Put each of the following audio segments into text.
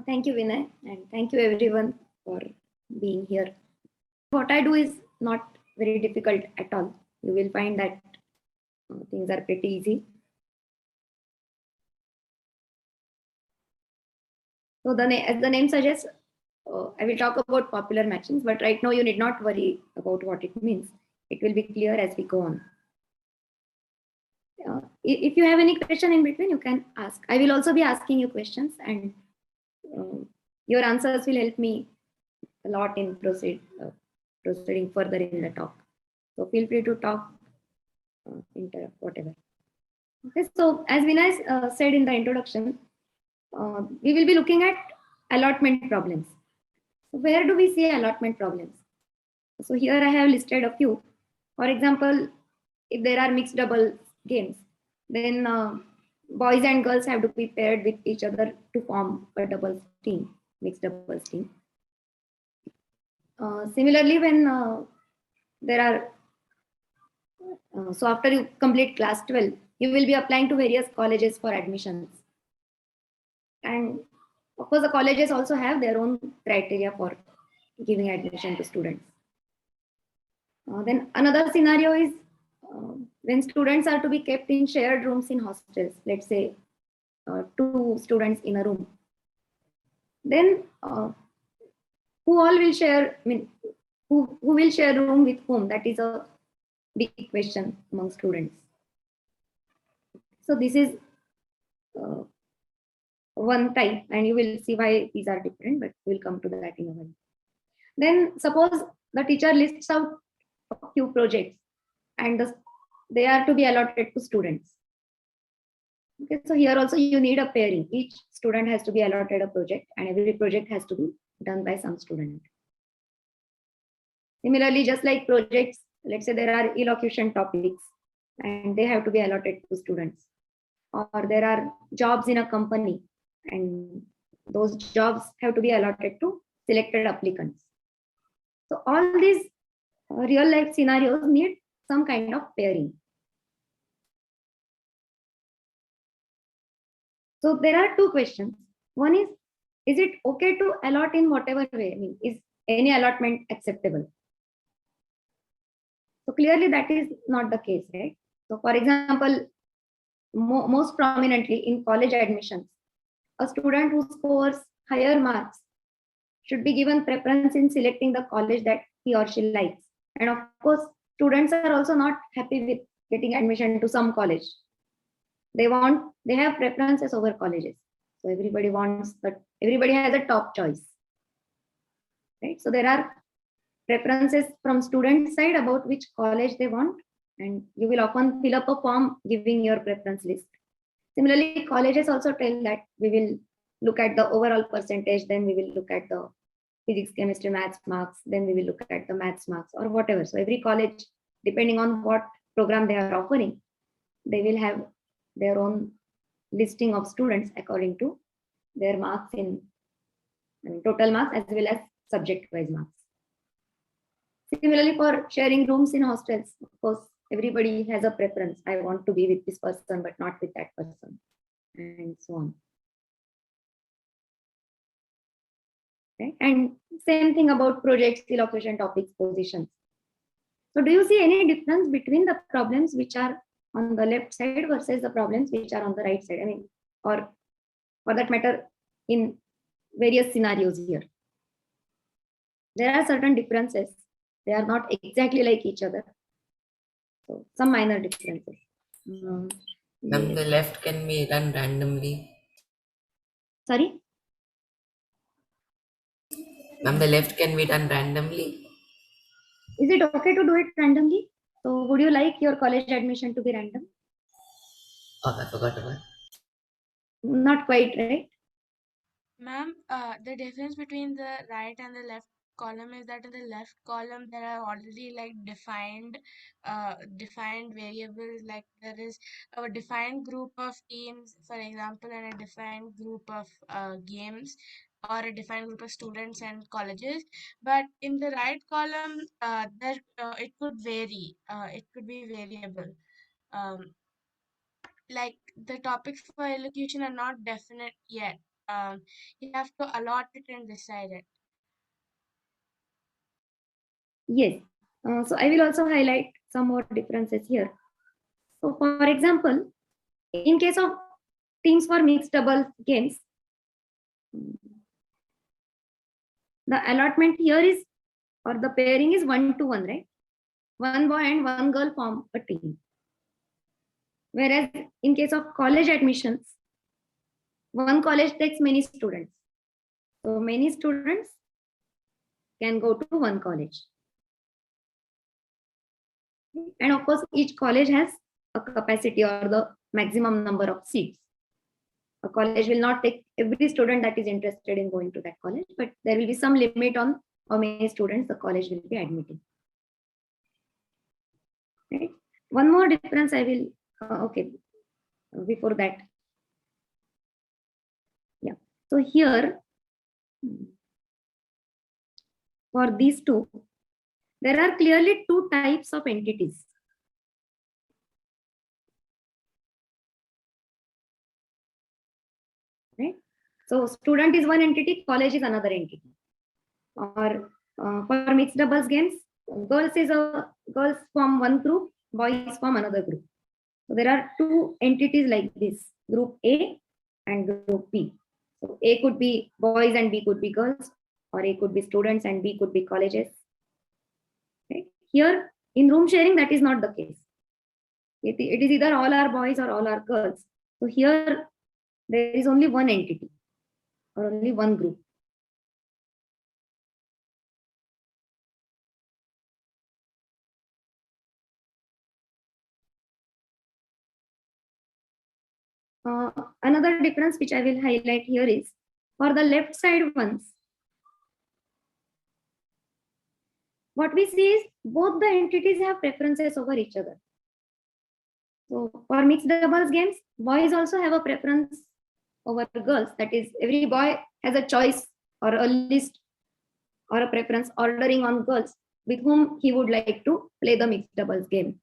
Thank you, Vinay, and thank you everyone for being here. What I do is not very difficult at all. You will find that things are pretty easy. So, as the name suggests, I will talk about popular matchings, but right now you need not worry about what it means. It will be clear as we go on. If you have any question in between, you can ask. I will also be asking you questions, and uh, your answers will help me a lot in proceeding further in the talk. So feel free to talk, interrupt, whatever. Okay, so as Vinay said in the introduction, we will be looking at allotment problems. So where do we see allotment problems? So here I have listed a few. For example, if there are mixed double games, then boys and girls have to be paired with each other to form a doubles team, mixed doubles team. Similarly, when there are so after you complete class 12, you will be applying to various colleges for admissions. And of course, the colleges also have their own criteria for giving admission to students. Then another scenario is when students are to be kept in shared rooms in hostels, let's say two students in a room. Then who all will share, I mean, who will share room with whom? That is a big question among students. So this is uh, one type, and you will see why these are different, but we'll come to that in a while. Then suppose the teacher lists out a few projects and they are to be allotted to students. Okay, so here also you need a pairing. Each student has to be allotted a project, and every project has to be done by some student. Similarly, just like projects, let's say there are elocution topics and they have to be allotted to students. Or there are jobs in a company and those jobs have to be allotted to selected applicants. So all these real life scenarios need some kind of pairing. So there are two questions. One is it okay to allot in whatever way? I mean, is any allotment acceptable? So clearly that is not the case, right? So for example, most prominently in college admissions, a student who scores higher marks should be given preference in selecting the college that he or she likes. And of course, students are also not happy with getting admission to some college. They have preferences over colleges. So everybody has a top choice. Right? So there are preferences from student side about which college they want, and you will often fill up a form giving your preference list. Similarly, colleges also tell that we will look at the overall percentage, then we will look at the physics, chemistry, maths marks, then we will look at the maths marks or whatever. So every college, depending on what program they are offering, they will have their own listing of students according to their marks in total marks as well as subject wise marks. Similarly, for sharing rooms in hostels, of course, everybody has a preference. I want to be with this person, but not with that person, and so on. Okay? And same thing about projects, allocation topics, positions. So, do you see any difference between the problems which are on the left side versus the problems which are on the right side? I mean, or for that matter, in various scenarios here. There are certain differences. They are not exactly like each other. So, some minor differences. Ma'am, the left can be done randomly. Sorry? Ma'am, the left can be done randomly. Is it okay to do it randomly? So, would you like your college admission to be random? Oh, I forgot about. Not quite, right? Ma'am, the difference between the right and the left column is that in the left column there are already like defined variables, like there is a defined group of teams, for example, and a defined group of games, or a defined group of students and colleges. But in the right column, there it could vary. It could be variable. Um, like the topics for elocution are not definite yet. you have to allot it and decide it. Yes. So I will also highlight some more differences here. So for example, in case of teams for mixed double games, the allotment here is, or the pairing is 1-to-1, right? One boy and one girl form a team. Whereas in case of college admissions, one college takes many students. So many students can go to one college. And of course, each college has a capacity or the maximum number of seats. A college will not take every student that is interested in going to that college, but there will be some limit on how many students the college will be admitting. Right? One more difference I will, okay, before that. Yeah. So here, for these two, there are clearly two types of entities. Right? So student is one entity, college is another entity. Or for mixed doubles games, girls form one group, boys form another group. So there are two entities like this, group A and group B. So A could be boys and B could be girls, or A could be students and B could be colleges. Right? Here in room sharing, that is not the case. It is either all are boys or all are girls. So here there is only one entity or only one group. Another difference which I will highlight here is for the left side ones, what we see is both the entities have preferences over each other. So for mixed doubles games, boys also have a preference over girls. That is, every boy has a choice or a list or a preference ordering on girls with whom he would like to play the mixed doubles game.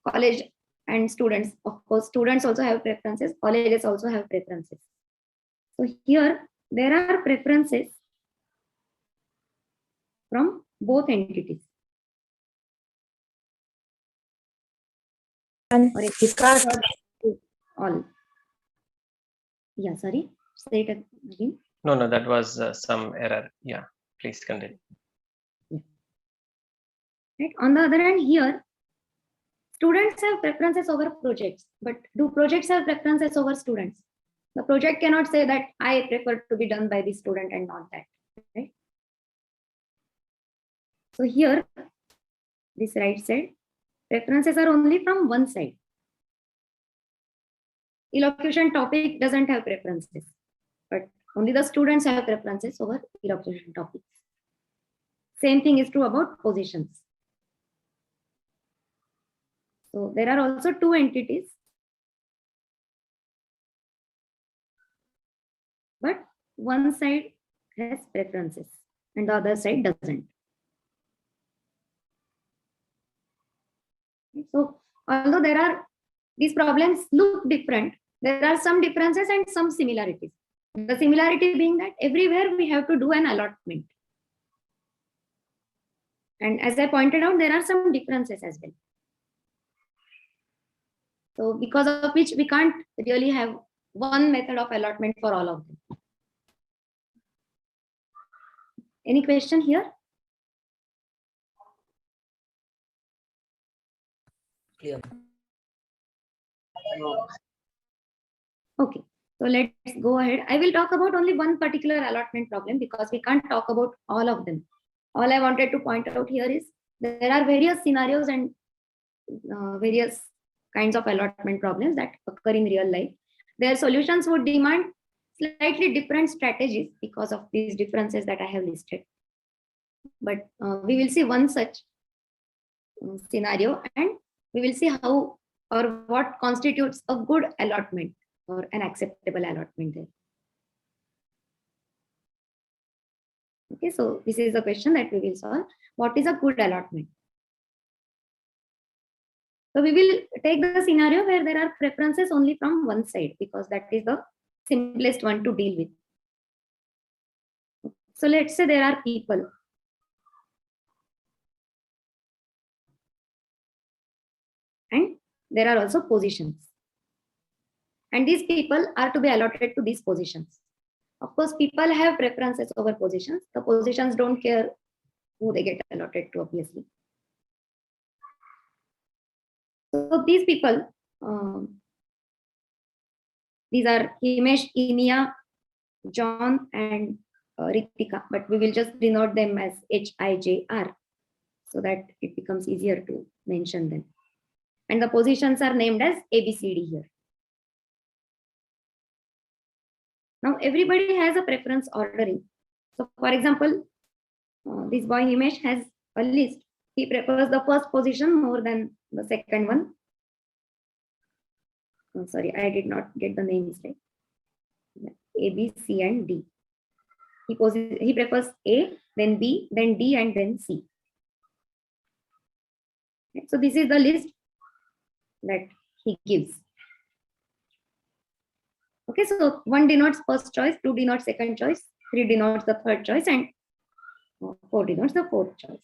College and students, of course, students also have preferences. Colleges also have preferences. So here there are preferences from both entities. And Or if all. Yeah, sorry. Say it again. No, that was some error. Yeah, please continue. Yeah. Right. On the other hand, here, students have preferences over projects, but do projects have preferences over students? The project cannot say that I prefer to be done by this student and not that. Right. So here, this right side, preferences are only from one side. Elocution topic doesn't have preferences, but only the students have preferences over elocution topics. Same thing is true about positions. So there are also two entities, but one side has preferences and the other side doesn't. So although these problems look different, there are some differences and some similarities. The similarity being that everywhere we have to do an allotment. And as I pointed out, there are some differences as well. So because of which we can't really have one method of allotment for all of them. Any question here? Clear. Okay, so let's go ahead. I will talk about only one particular allotment problem because we can't talk about all of them. All I wanted to point out here is there are various scenarios and various kinds of allotment problems that occur in real life. Their solutions would demand slightly different strategies because of these differences that I have listed. But we will see one such scenario and we will see how or what constitutes a good allotment or an acceptable allotment there. Okay, so this is the question that we will solve. What is a good allotment? So we will take the scenario where there are preferences only from one side because that is the simplest one to deal with. So let's say there are people. And there are also positions. And these people are to be allotted to these positions. Of course, people have preferences over positions. The positions don't care who they get allotted to, obviously. So these people, these are Himesh, Inia, John, and Ritika, but we will just denote them as HIJR so that it becomes easier to mention them. And the positions are named as ABCD here. Now everybody has a preference ordering. So for example, this boy Himesh has a list. He prefers the first position more than the second one. Oh, sorry, I did not get the names right. A, B, C, and D. He prefers A, then B, then D, and then C. Okay, so this is the list that he gives. Okay, so 1 denotes first choice, 2 denotes second choice, 3 denotes the third choice, and 4 denotes the fourth choice.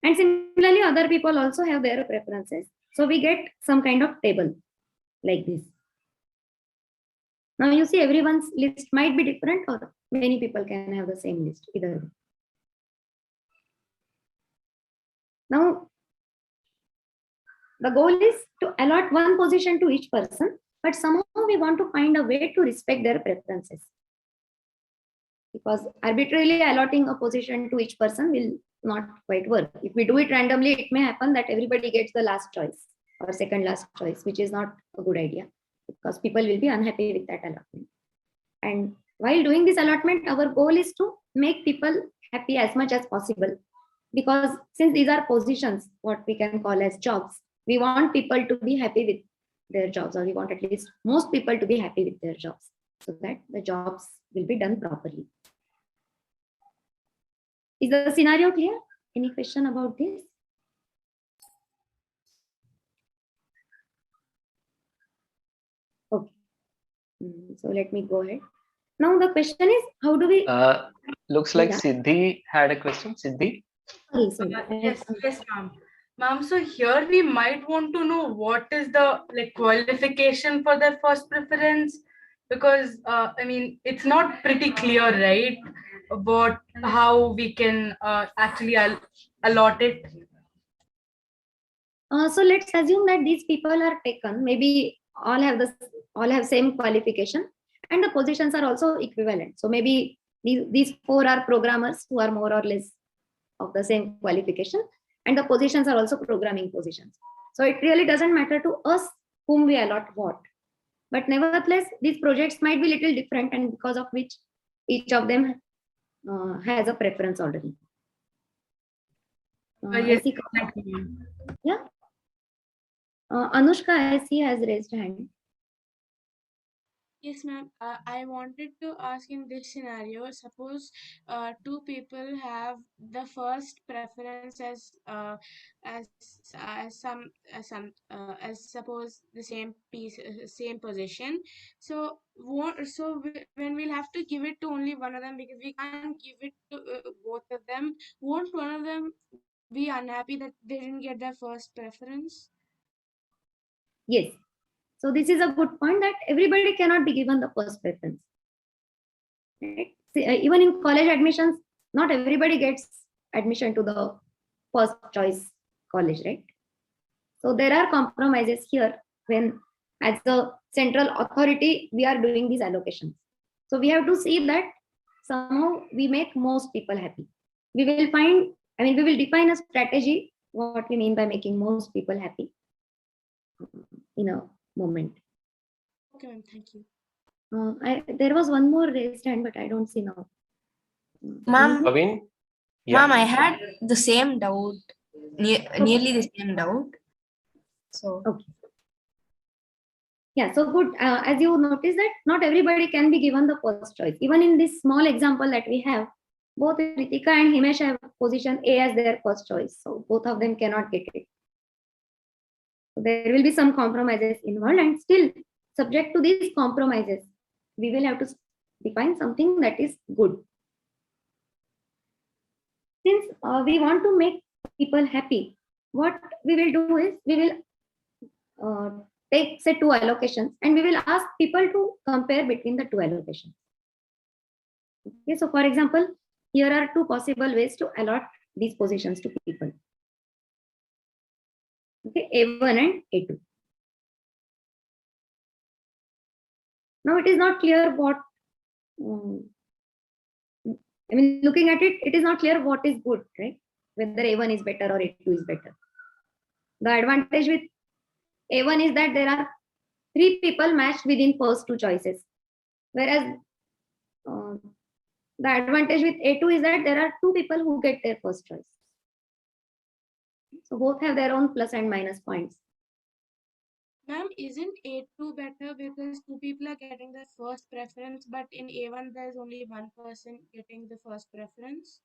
And similarly, other people also have their preferences. So we get some kind of table like this. Now you see everyone's list might be different, or many people can have the same list, either way. Now, the goal is to allot one position to each person, but somehow we want to find a way to respect their preferences. Because arbitrarily allotting a position to each person will not quite work. If we do it randomly, it may happen that everybody gets the last choice or second last choice, which is not a good idea because people will be unhappy with that allotment. And while doing this allotment, our goal is to make people happy as much as possible. Because since these are positions, what we can call as jobs, we want people to be happy with their jobs, or we want at least most people to be happy with their jobs so that the jobs will be done properly. Is the scenario clear? Any question about this? Okay. So let me go ahead. Now the question is, how do we... Looks like Siddhi had a question. Siddhi? Yes, ma'am. Ma'am, so here we might want to know what is the qualification for the first preference, because I mean it's not pretty clear, right, about how we can actually allot it. So let's assume that these people are taken. Maybe all have same qualification, and the positions are also equivalent. So maybe these 4 are programmers who are more or less of the same qualification, and the positions are also programming positions. So it really doesn't matter to us whom we allot what. But nevertheless, these projects might be little different, and because of which each of them has a preference already. Yes. Yeah. Anushka, I see, has raised hand. Yes, ma'am. I wanted to ask, in this scenario, suppose 2 people have the first preference as suppose the same piece, same position. So when we'll have to give it to only one of them, because we can't give it to both of them, won't one of them be unhappy that they didn't get their first preference? Yes. So this is a good point, that everybody cannot be given the first preference. Right? See, even in college admissions, not everybody gets admission to the first choice college, right? So there are compromises here when, as the central authority, we are doing these allocations. So we have to see that somehow we make most people happy. We will define a strategy, what we mean by making most people happy, in a moment. Okay, ma'am. Thank you. There was one more raised hand, but I don't see now. Ma'am, Paveen? Yeah. ma'am, I had the same doubt, nearly the same doubt. So Okay. Yeah, so good. As you notice that not everybody can be given the first choice. Even in this small example that we have, both Ritika and Himesh have position A as their first choice. So both of them cannot get it. So there will be some compromises involved, and still subject to these compromises, we will have to define something that is good. since we want to make people happy, what we will do is we will take say 2 allocations and we will ask people to compare between the 2 allocations. Okay, so for example, here are 2 possible ways to allot these positions to people. Okay, A1 and A2. Now it is not clear what, I mean, looking at it, it is not clear what is good, right? Whether A1 is better or A2 is better. The advantage with A1 is that there are 3 people matched within first 2 choices. Whereas the advantage with A2 is that there are 2 people who get their first choice. So both have their own plus and minus points. Ma'am, isn't A2 better because 2 people are getting the first preference, but in A1 there's only 1 person getting the first preference?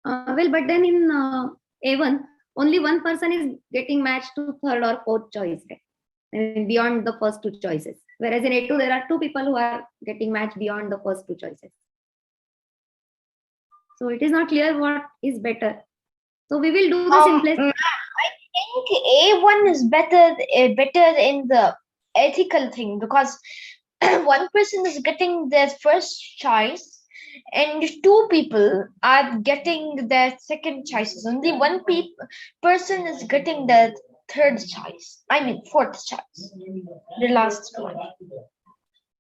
Well, but then in A1, only 1 person is getting matched to third or fourth choice, right? I mean, beyond the first 2 choices. Whereas in A2, there are 2 people who are getting matched beyond the first 2 choices. So it is not clear what is better. So we will do the simplest. I think A1 is better in the ethical thing, because 1 person is getting their first choice and 2 people are getting their second choices. Only 1 person is getting the third choice. I mean fourth choice. The last one.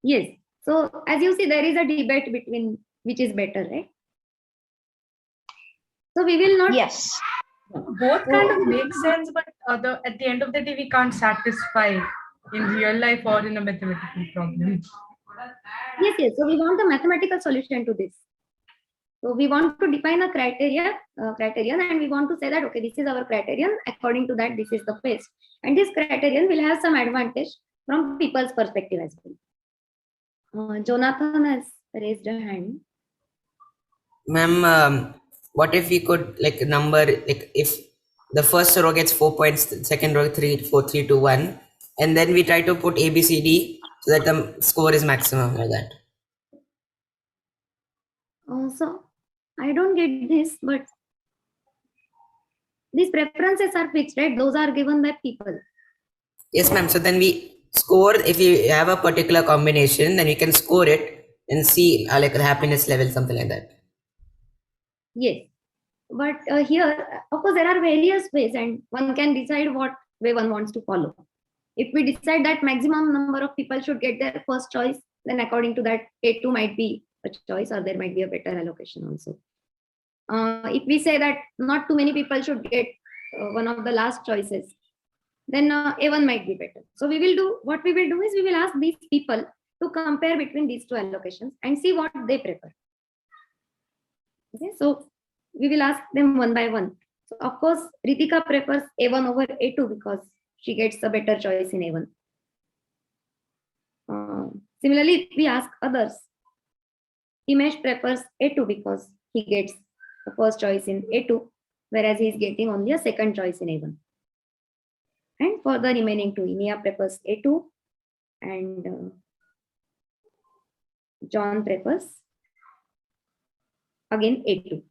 Yes. So as you see, there is a debate between which is better, right? So we will not. Yes. Both kind of make sense, but at the end of the day, we can't satisfy in real life or in a mathematical problem. Yes, yes. So we want a mathematical solution to this. So we want to define a criterion, and we want to say that, okay, this is our criterion. According to that, this is the best. And this criterion will have some advantage from people's perspective as well. Jonathan has raised a hand. Ma'am, what if we could like number, like if the first row gets 4 points, the second row 3, 4, 3, 2, 1, and then we try to put A, B, C, D so that the score is maximum like that. So I don't get this, but these preferences are fixed, right? Those are given by people. Yes, ma'am. So then we score, if we have a particular combination, then we can score it and see like a happiness level, something like that. Yes. But here, of course, there are various ways and one can decide what way one wants to follow. If we decide that maximum number of people should get their first choice, then according to that, A2 might be a choice or there might be a better allocation also. If we say that not too many people should get one of the last choices, then A1 might be better. So what we will do is we will ask these people to compare between these 2 allocations and see what they prefer. Okay, so we will ask them one by one. So of course, Ritika prefers A1 over A2 because she gets a better choice in A1. Similarly, if we ask others, Himesh prefers A2 because he gets the first choice in A2, whereas he is getting only a second choice in A1. And for the remaining 2, Inia prefers A2 and John prefers again A2.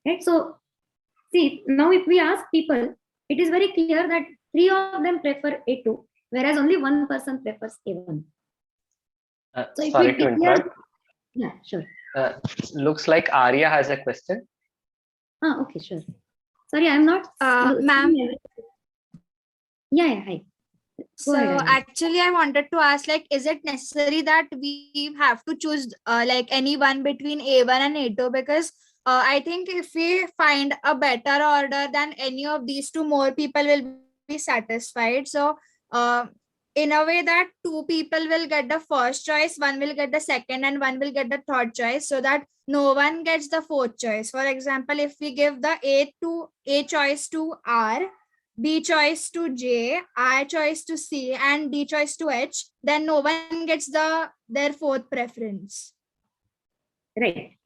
Right? So see, now if we ask people, it is very clear that 3 of them prefer A2, whereas only 1 person prefers A1. So if Sorry we to interrupt. Yeah, sure. Looks like Arya has a question. Okay, sure. Sorry, I'm not. Ma'am. Yeah, hi. So actually, I wanted to ask, like, is it necessary that we have to choose like any one between A1 and A2? Because I think if we find a better order than any of these 2, more people will be satisfied. So in a way that 2 people will get the first choice, 1 will get the second and 1 will get the third choice, so that no one gets the fourth choice. For example, if we give the A choice to R, B choice to J, I choice to C, and D choice to H, then no one gets their fourth preference. Right.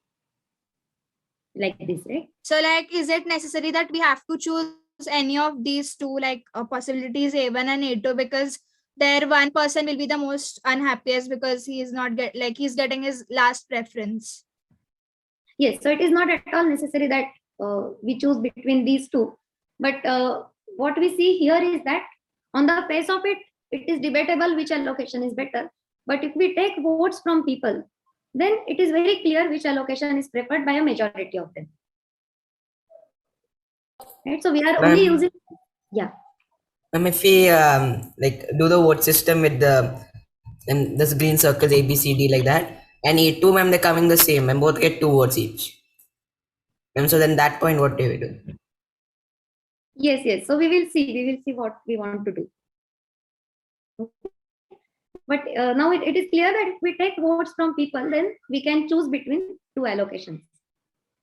Like this, right? So like, is it necessary that we have to choose any of these 2 like possibilities, A1 and A2, because there 1 person will be the most unhappiest because he is not he's getting his last preference? Yes, so it is not at all necessary that we choose between these two. But what we see here is that on the face of it, it is debatable which allocation is better. But if we take votes from people, then it is very clear which allocation is preferred by a majority of them. Right? So we are only using, yeah. If we like do the vote system with the this green circles A, B, C, D like that, and A2, ma'am, they're coming the same, and both get 2 votes each. And so then that point, what do we do? Yes, yes. So we will see what we want to do. Okay. But now it is clear that if we take votes from people, then we can choose between two allocations.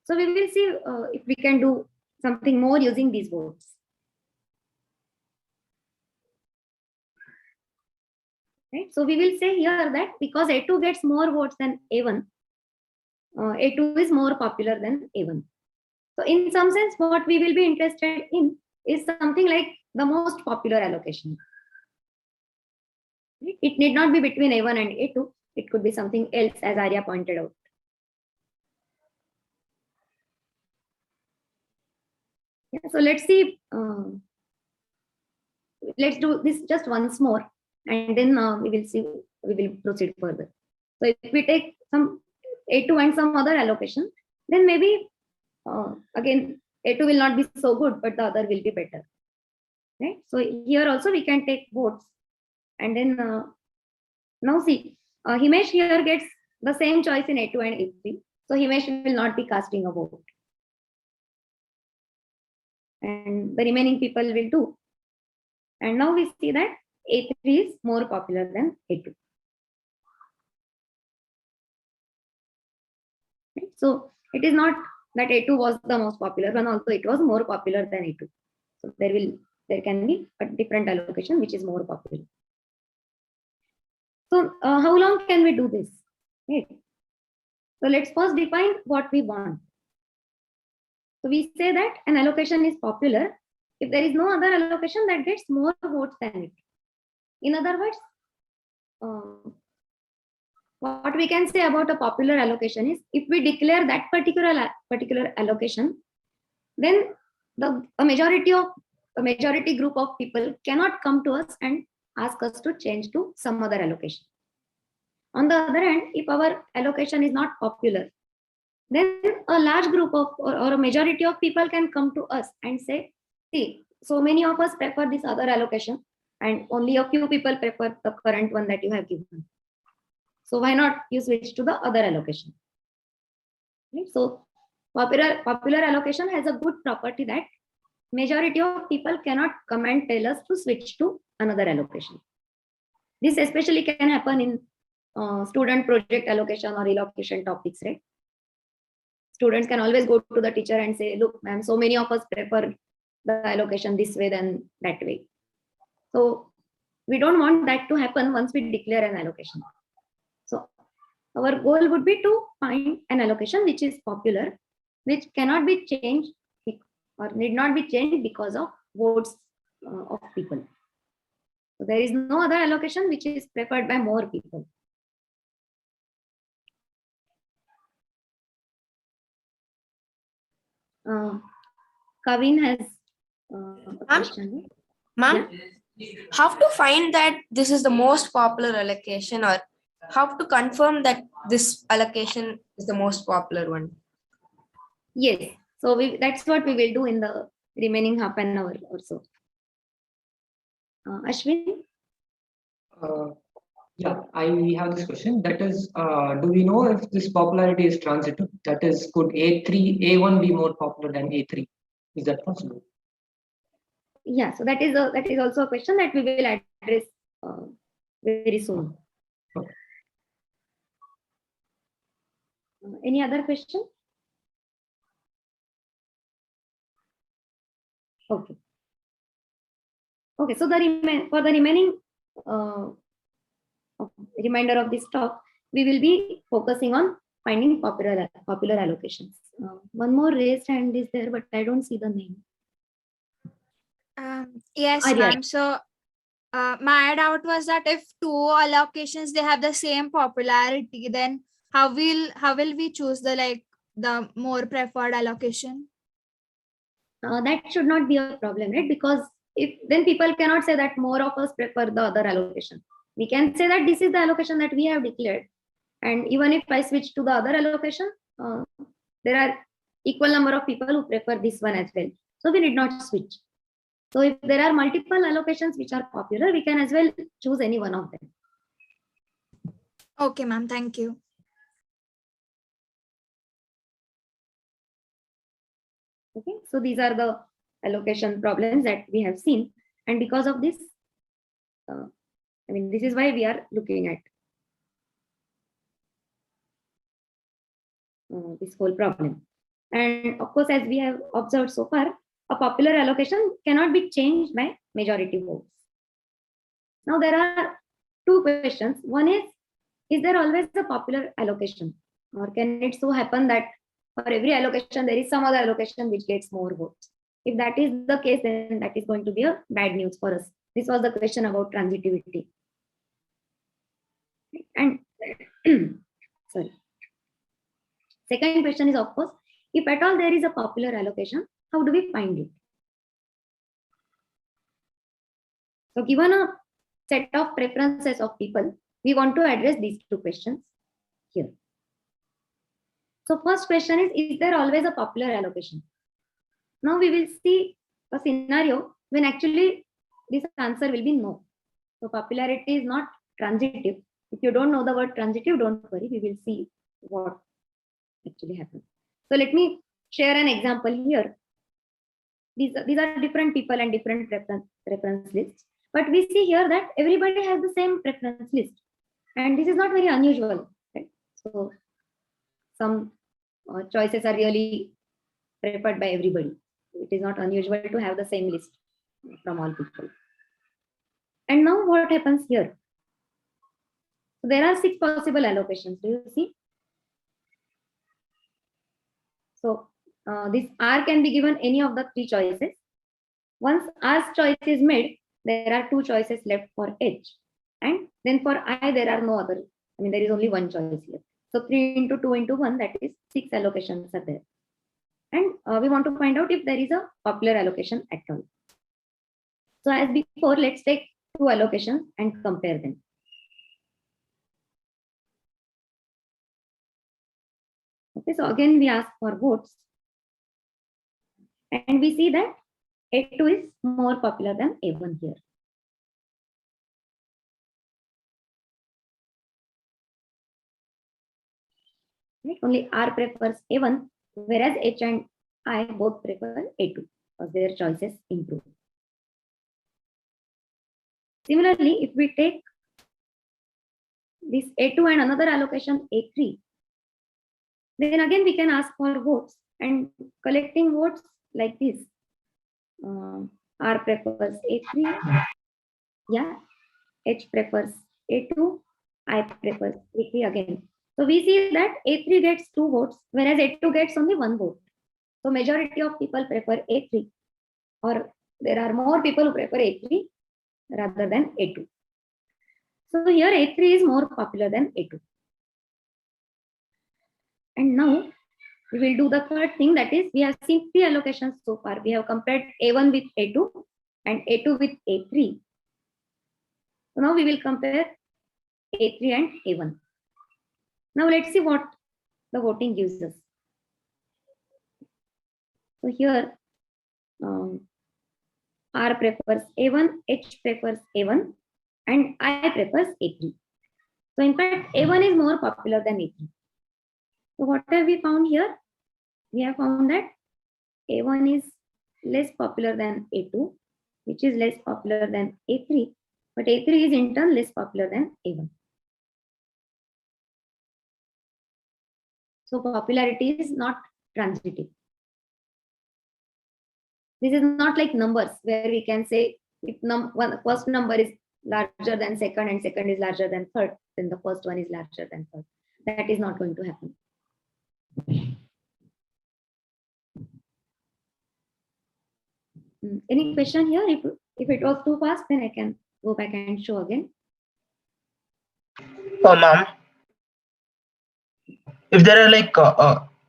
So we will see if we can do something more using these votes. Right? So we will say here that because A2 gets more votes than A1, A2 is more popular than A1. So in some sense, what we will be interested in is something like the most popular allocation. It need not be between A1 and A2. It could be something else, as Arya pointed out. Yeah, so let's see. Let's do this just once more, and then we will see. We will proceed further. So if we take some A2 and some other allocation, then maybe again A2 will not be so good, but the other will be better. Right? So here also we can take votes, and then now see, Himesh here gets the same choice in A2 and A3. So Himesh will not be casting a vote, and the remaining people will do. And now we see that A3 is more popular than A2. Right? So it is not that A2 was the most popular one, also it was more popular than A2. So there can be a different allocation which is more popular. So how long can we do this? Right. So let's first define what we want. So we say that an allocation is popular if there is no other allocation that gets more votes than it. In other words, what we can say about a popular allocation is if we declare that particular allocation, then a majority group of people cannot come to us and ask us to change to some other allocation. On the other hand, if our allocation is not popular, then a large group of or a majority of people can come to us and say, see, so many of us prefer this other allocation and only a few people prefer the current one that you have given. So why not you switch to the other allocation? Right? So popular allocation has a good property that majority of people cannot come and tell us to switch to another allocation. This especially can happen in student project allocation or allocation topics, right? Students can always go to the teacher and say, look, ma'am, so many of us prefer the allocation this way than that way. So we don't want that to happen once we declare an allocation. So our goal would be to find an allocation which is popular, which cannot be changed or need not be changed because of votes of people. So there is no other allocation which is preferred by more people. Kavin has a question. Ma'am, how to find that this is the most popular allocation, or how to confirm that this allocation is the most popular one? Yes, so that's what we will do in the remaining half an hour or so. Ashwin? Yeah, I have this question. That is, do we know if this popularity is transitive? That is, could A1 be more popular than A3? Is that possible? Yeah, so that is also a question that we will address very soon. Okay. Any other question? Okay. Okay, so for the remaining remainder of this talk, we will be focusing on finding popular allocations. One more raised hand is there, but I don't see the name. Yes, Arya. ma'am. So my doubt was that if two allocations they have the same popularity, then how will we choose the the more preferred allocation? That should not be a problem, right? Because if then people cannot say that more of us prefer the other allocation. We can say that this is the allocation that we have declared, and even if I switch to the other allocation, there are equal number of people who prefer this one as well. So we need not switch. So if there are multiple allocations which are popular, we can as well choose any one of them. Okay, ma'am. Thank you. Okay, so these are the allocation problems that we have seen, and because of this, this is why we are looking at this whole problem. And of course, as we have observed so far, a popular allocation cannot be changed by majority votes. Now there are two questions. One is there always a popular allocation, or can it so happen that for every allocation there is some other allocation which gets more votes? If that is the case, then that is going to be a bad news for us. This was the question about transitivity. And sorry. Second question is, of course, if at all there is a popular allocation, how do we find it? So given a set of preferences of people, we want to address these two questions here. So first question is there always a popular allocation? Now we will see a scenario when actually this answer will be no. So popularity is not transitive. If you don't know the word transitive, don't worry, we will see what actually happens. So let me share an example here. These are different people and different preference lists. But we see here that everybody has the same preference list. And this is not very unusual. Right? So some choices are really preferred by everybody. It is not unusual to have the same list from all people. And now what happens here? So there are 6 possible allocations. Do you see? So this R can be given any of the 3 choices. Once R's choice is made, there are 2 choices left for H. And then for I, there are no other. There is only one choice here. So 3 into 2 into 1, that is 6 allocations are there. And we want to find out if there is a popular allocation at all. So as before, let's take 2 allocations and compare them. Okay, so again we ask for votes. And we see that A2 is more popular than A1 here. Right? Only R prefers A1, whereas H and I both prefer A2 because their choices improve. Similarly, if we take this A2 and another allocation A3, then again we can ask for votes, and collecting votes like this. R prefers A3, yeah, H prefers A2, I prefers A3 again. So we see that A3 gets 2 votes, whereas A2 gets only 1 vote. So majority of people prefer A3, or there are more people who prefer A3 rather than A2. So here A3 is more popular than A2. And now we will do the third thing, that is we have seen 3 allocations so far. We have compared A1 with A2 and A2 with A3. So now we will compare A3 and A1. Now let's see what the voting gives us. So here R prefers A1, H prefers A1, and I prefers A3. So in fact, A1 is more popular than A3. So what have we found here? We have found that A1 is less popular than A2, which is less popular than A3, but A3 is in turn less popular than A1. So popularity is not transitive. This is not like numbers where we can say if first number is larger than second and second is larger than third, then the first one is larger than third. That is not going to happen. Any question here? If it was too fast, then I can go back and show again. Oh, ma'am. If there are like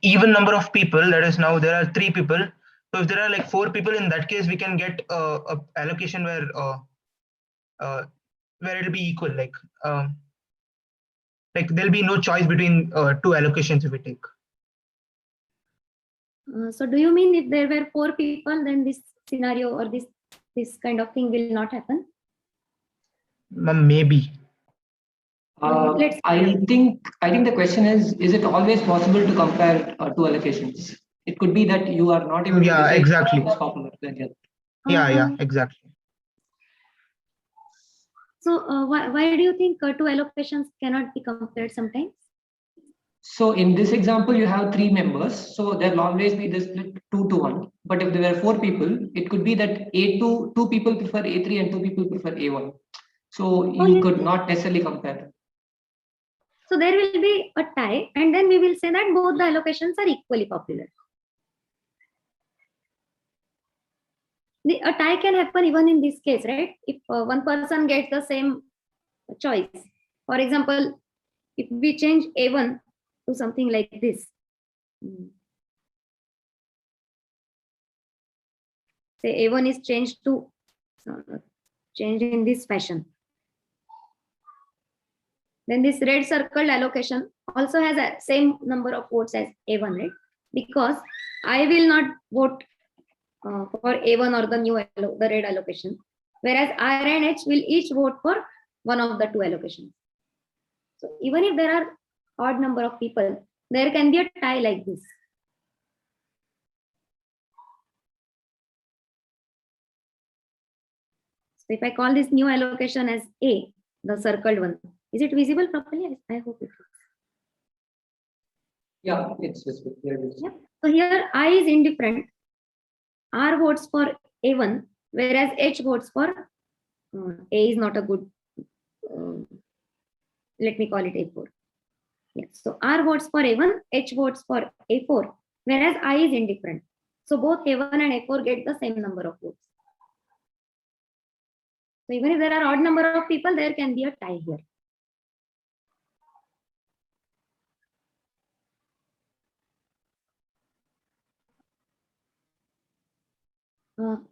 even number of people, that is now there are 3 people. So if there are like 4 people, in that case we can get a allocation where it'll be equal, like there'll be no choice between 2 allocations if we take. So do you mean if there were 4 people, then this scenario or this kind of thing will not happen? Maybe. I think the question is it always possible to compare 2 allocations? It could be that you are not able to decide exactly. which is popular than the other. Yeah, exactly. So why do you think 2 allocations cannot be compared sometimes? So in this example, you have 3 members, so there will always be the split 2 to 1. But if there were 4 people, it could be that two people prefer A3 and 2 people prefer A1. So you could not necessarily compare. So there will be a tie, and then we will say that both the allocations are equally popular. A tie can happen even in this case, right? If one person gets the same choice. For example, if we change A1 to something like this. Say A1 is changed in this fashion. Then this red circled allocation also has a same number of votes as A1, right? Because I will not vote for A1 or the red allocation, whereas R and H will each vote for one of the 2 allocations. So even if there are odd number of people, there can be a tie like this. So if I call this new allocation as A, the circled one, is it visible properly? I hope it is. Yeah, it's visible. Here it is. Yep. So here I is indifferent. R votes for A1, whereas H votes for A is not a good, let me call it A4. Yes. So R votes for A1, H votes for A4, whereas I is indifferent. So both A1 and A4 get the same number of votes. So even if there are odd number of people, there can be a tie here.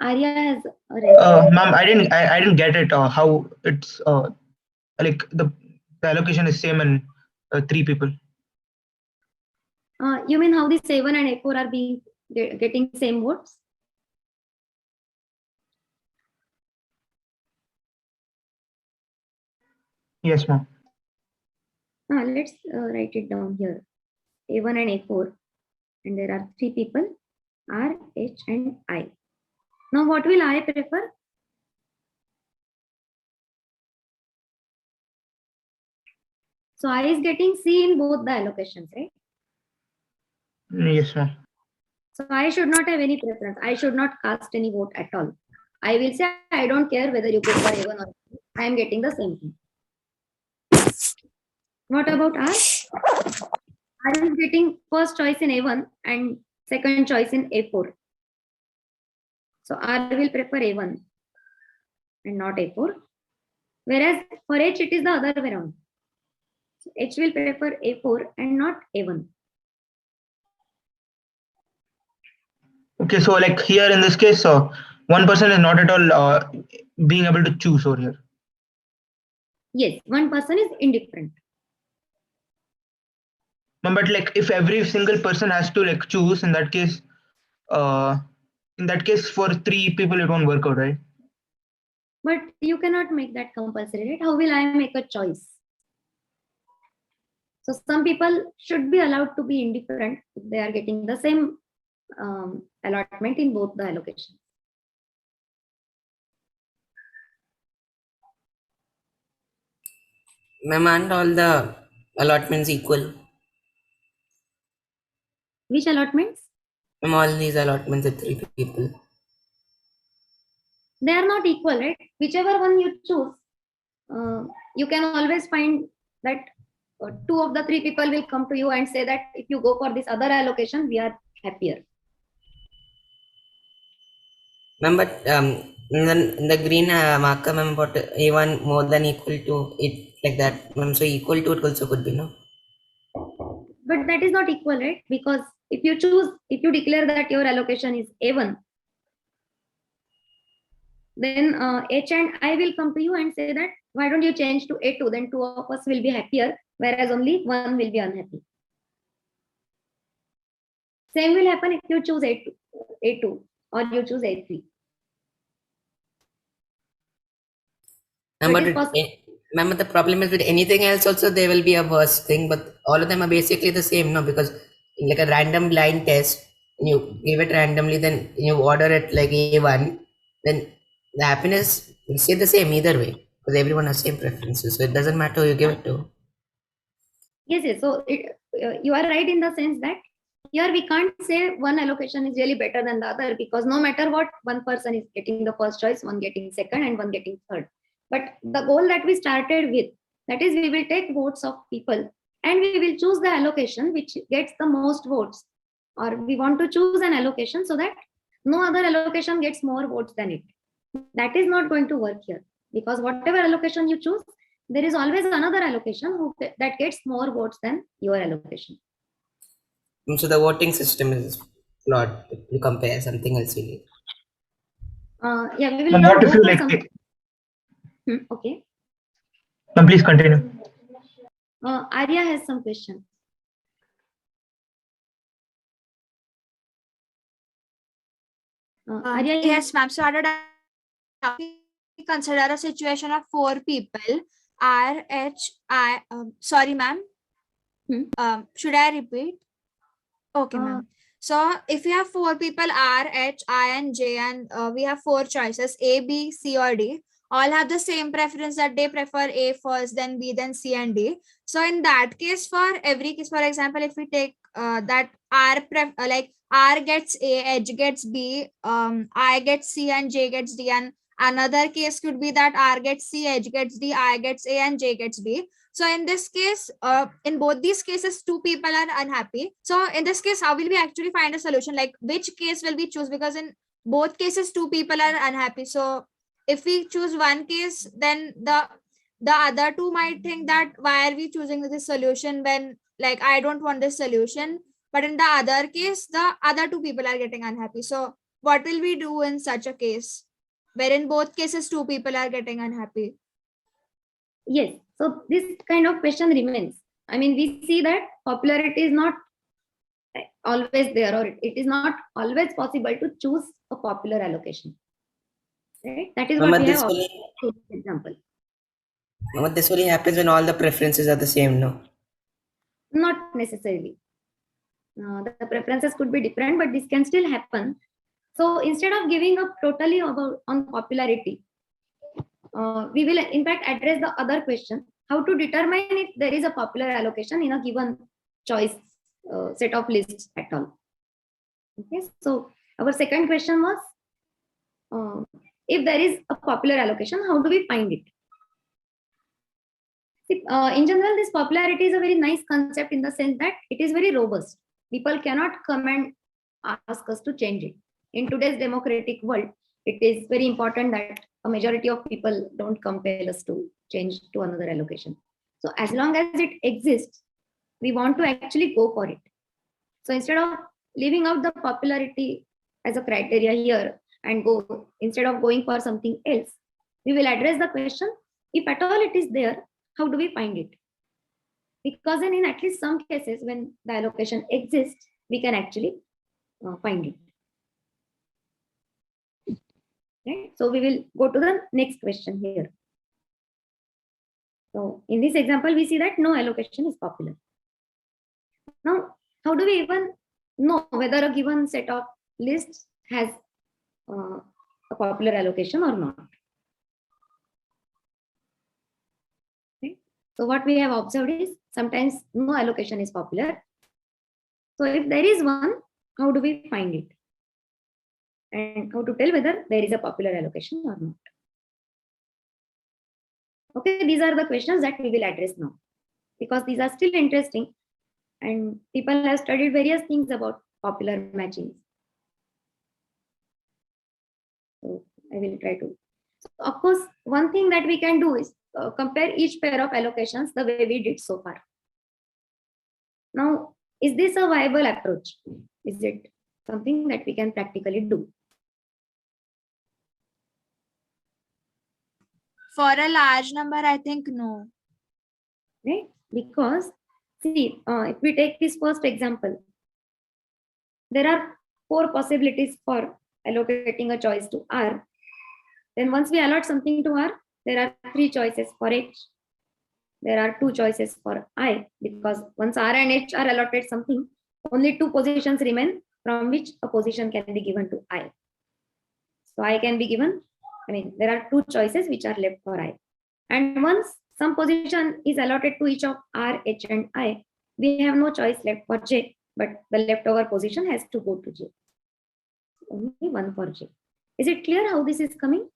Arya has Ma'am, I didn't get it. How it's like the allocation is same in 3 people. You mean how this A1 and A4 are getting same votes? Yes, ma'am. Let's write it down here. A1 and A4, and there are 3 people, R, H, and I. Now, what will I prefer? So I is getting C in both the allocations, right? Yes, ma'am. So I should not have any preference. I should not cast any vote at all. I will say I don't care whether you go for A1 or A2. I am getting the same thing. What about R? R is getting first choice in A1 and second choice in A4. So R will prefer A1 and not A4. Whereas for H, it is the other way around. So H will prefer A4 and not A1. Okay, so like here in this case, one person is not at all being able to choose over here. Yes, one person is indifferent. But like if every single person has to like choose, in that case for 3 people it won't work out, right? But you cannot make that compulsory, right? How will I make a choice? So some people should be allowed to be indifferent if they are getting the same allotment in both the allocations. Ma'am, aren't all the allotments equal? Which allotments? Ma'am, all these allotments are 3 people. They are not equal, right? Whichever one you choose, you can always find that 2 of the 3 people will come to you and say that if you go for this other allocation, we are happier. Ma'am, but in the green marker, ma'am, about A1 more than equal to it, like that. Ma'am, so equal to it also could be, no? But that is not equal, right? Because if you declare that your allocation is A1, then H and I will come to you and say that why don't you change to A2, then two of us will be happier, whereas only one will be unhappy. Same will happen if you choose A2 or you choose A3. So it is possible. Remember, the problem is with anything else also there will be a worse thing, but all of them are basically the same, no? Because in like a random blind test, you give it randomly, then you order it like A1, then the happiness will stay the same either way, because everyone has same preferences, so it doesn't matter who you give it to. Yes. So you are right in the sense that here we can't say one allocation is really better than the other, because no matter what, one person is getting the first choice, one getting second, and one getting third. But the goal that we started with, that is, we will take votes of people and we will choose the allocation which gets the most votes, or we want to choose an allocation so that no other allocation gets more votes than it. That is not going to work here, because whatever allocation you choose, there is always another allocation that gets more votes than your allocation. So the voting system is flawed if you compare something else we need. Yeah, we will Ma'am, not what if go you for like something. Okay. Ma'am, please continue. Arya has some questions. Arya, Yes, ma'am. So we consider a situation of 4 people. R, H, I. Sorry, ma'am. Should I repeat? Okay, ma'am. So if we have 4 people, R, H, I, and J, and we have 4 choices, A, B, C, or D, all have the same preference that they prefer A first, then B, then C, and D. So in that case, for every case, for example, if we take that R like R gets A, H gets B, I gets C, and J gets D, and another case could be that R gets C, H gets D, I gets A, and J gets B. So in this case, in both these cases, 2 people are unhappy. So in this case, how will we actually find a solution? Like which case will we choose? Because in both cases, 2 people are unhappy. So if we choose one case, then the other 2 might think that why are we choosing this solution when like I don't want this solution. But in the other case, the other 2 people are getting unhappy. So what will we do in such a case where in both cases 2 people are getting unhappy? Yes. So this kind of question remains. I mean, we see that popularity is not always there, or it is not always possible to choose a popular allocation. Right? That is what we have for example. But this only happens when all the preferences are the same, no? Not necessarily. The preferences could be different, but this can still happen. So instead of giving up totally on popularity, we will in fact address the other question: how to determine if there is a popular allocation in a given choice set of lists at all. Okay, so our second question was, if there is a popular allocation, how do we find it? In general, this popularity is a very nice concept in the sense that it is very robust. People cannot come and ask us to change it. In today's democratic world, it is very important that a majority of people don't compel us to change to another allocation. So as long as it exists, we want to actually go for it. So instead of leaving out the popularity as a criteria here and instead of going for something else, we will address the question, if at all it is there, how do we find it? Because in at least some cases when the allocation exists, we can actually find it. Right? So we will go to the next question here. So in this example, we see that no allocation is popular. Now, how do we even know whether a given set of lists has a popular allocation or not? Okay. So what we have observed is sometimes no allocation is popular. So if there is one, how do we find it? And how to tell whether there is a popular allocation or not? Okay, these are the questions that we will address now, because these are still interesting and people have studied various things about popular matchings. So I will try to. So of course, one thing that we can do is compare each pair of allocations the way we did so far. Now, Is this a viable approach? Is it something that we can practically do? For a large number, I think no. Right? Because see, if we take this first example, there are 4 possibilities for allocating a choice to R. Then once we allot something to R, there are 3 choices for H. There are 2 choices for I, because once R and H are allotted something, only 2 positions remain from which a position can be given to I. So I can be given, there are 2 choices which are left for I. And once some position is allotted to each of R, H and I, we have no choice left for J, but the leftover position has to go to J. Only 1 for J. Is it clear how this is coming?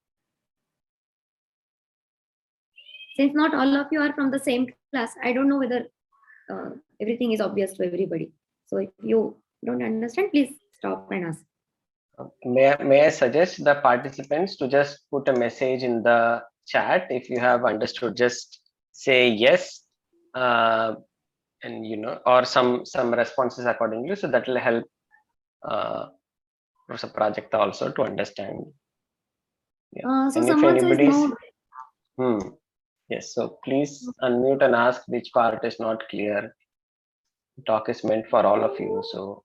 Since not all of you are from the same class, I don't know whether everything is obvious to everybody. So if you don't understand, please stop and ask. May I suggest the participants to just put a message in the chat if you have understood. Just say yes, and or some responses accordingly. So that will help Professor Prajakta also to understand. Yeah. So and if someone says anybody's no. Yes, so please unmute and ask which part is not clear. Talk is meant for all of you. So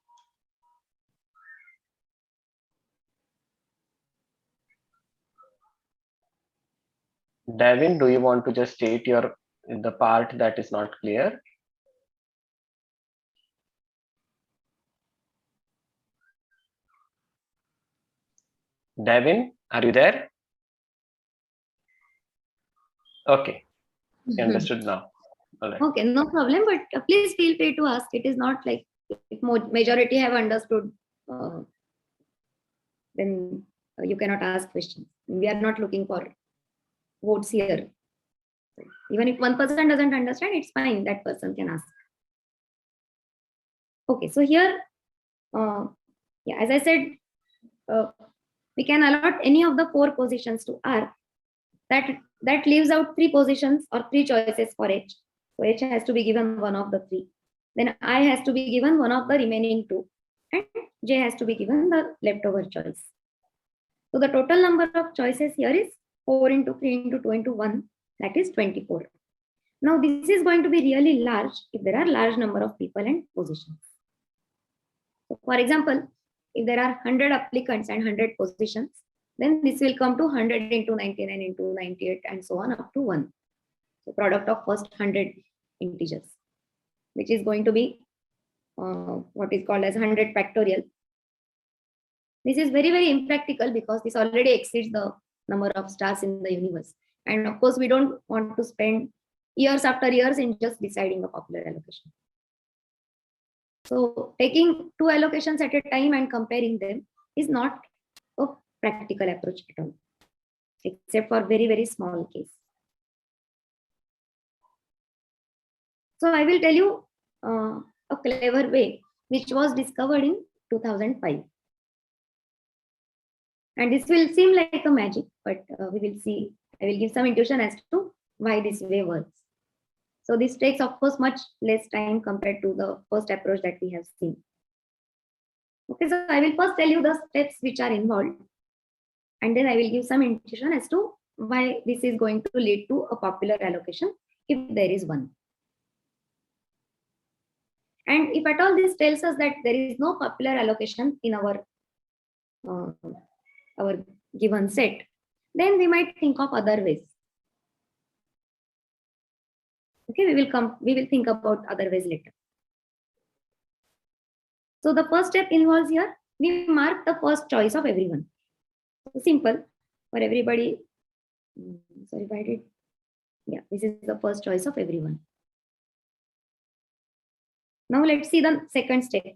Devin, do you want to just state the part that is not clear? Devin, are you there? Okay, we understood now. All right. Okay, no problem, but please feel free to ask. It is not like if majority have understood, then you cannot ask questions. We are not looking for votes here. Even if one person doesn't understand, it's fine. That person can ask. Okay, so here, as I said, we can allot any of the 4 positions to R. That leaves out 3 positions or 3 choices for H. So H has to be given one of the 3. Then I has to be given one of the remaining 2. And J has to be given the leftover choice. So the total number of choices here is 4 into 3 into 2 into 1. That is 24. Now this is going to be really large if there are large number of people and positions. So for example, if there are 100 applicants and 100 positions, then this will come to 100 into 99 into 98 and so on up to 1. So product of first 100 integers, which is going to be what is called as 100 factorial. This is very, very impractical because this already exceeds the number of stars in the universe. And of course, we don't want to spend years after years in just deciding a popular allocation. So taking 2 allocations at a time and comparing them is not a practical approach at all, except for very, very small case. So I will tell you a clever way which was discovered in 2005. And this will seem like a magic, but we will see. I will give some intuition as to why this way works. So this takes, of course, much less time compared to the first approach that we have seen. Okay, so I will first tell you the steps which are involved, and then I will give some intuition as to why this is going to lead to a popular allocation if there is one. And if at all this tells us that there is no popular allocation in our given set, then we might think of other ways. Okay, we will think about other ways later. So the first step involves here, we mark the first choice of everyone. So simple for everybody. Sorry if I did. Yeah, this is the first choice of everyone. Now let's see the second step.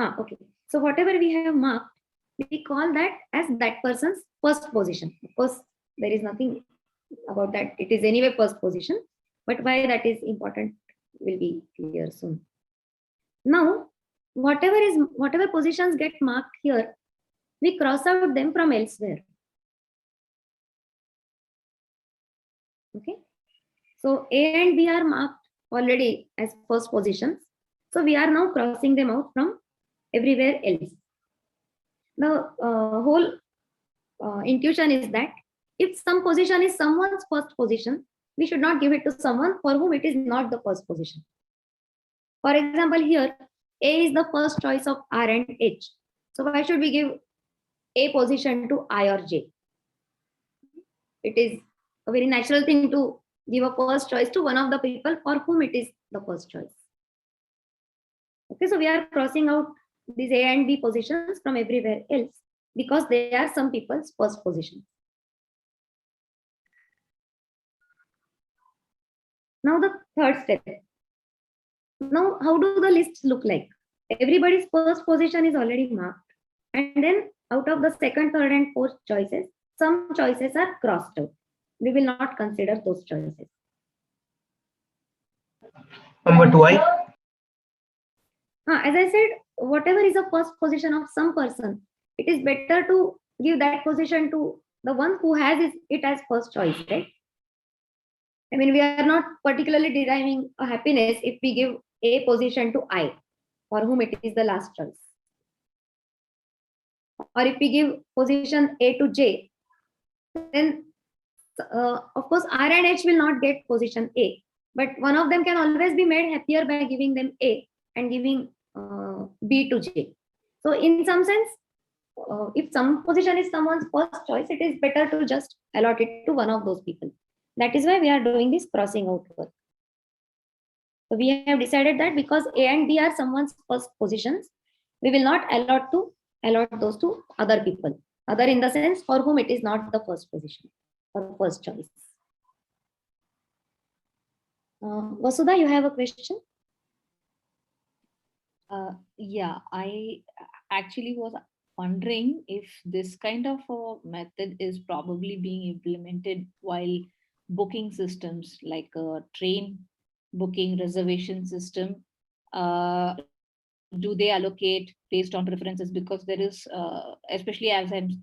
Okay. So whatever we have marked, we call that as that person's first position. Of course, there is nothing about that. It is anyway first position, but why that is important will be clear soon. Now, whatever positions get marked here, we cross out them from elsewhere. Okay. So A and B are marked already as first positions. So we are now crossing them out from everywhere else. The whole intuition is that if some position is someone's first position, we should not give it to someone for whom it is not the first position. For example, here A is the first choice of R and H. So why should we give A position to I or J? It is a very natural thing to give a first choice to one of the people for whom it is the first choice. Okay, so we are crossing out these A and B positions from everywhere else because they are some people's first positions. Now the third step. Now, how do the lists look like? Everybody's first position is already marked. And then out of the second, third, and fourth choices, some choices are crossed out. We will not consider those choices. But why? As I said, whatever is the first position of some person, it is better to give that position to the one who has it as first choice, right? I mean, we are not particularly deriving a happiness if we give A position to I, for whom it is the last choice. Or if we give position A to J, then of course R and H will not get position A, but one of them can always be made happier by giving them A and giving B to J. So in some sense, if some position is someone's first choice, it is better to just allot it to one of those people. That is why we are doing this crossing out work. So we have decided that because A and B are someone's first positions, we will not allot those to other people. Other in the sense for whom it is not the first position or first choice. Vasudha, you have a question? Yeah, I actually was wondering if this kind of a method is probably being implemented while booking systems like a train booking reservation system. Do they allocate based on preferences? Because there is, especially as I'm,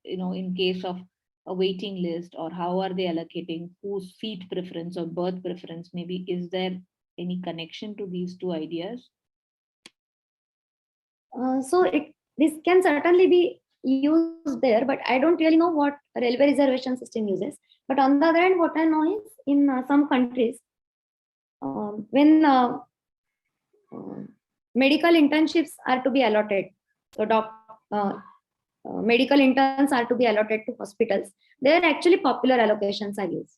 in case of a waiting list, or how are they allocating whose seat preference or berth preference? Maybe is there any connection to these two ideas? So this can certainly be used there, but I don't really know what railway reservation system uses. But on the other hand, what I know is in some countries, when medical internships are to be allotted, so medical interns are to be allotted to hospitals, there actually popular allocations are used.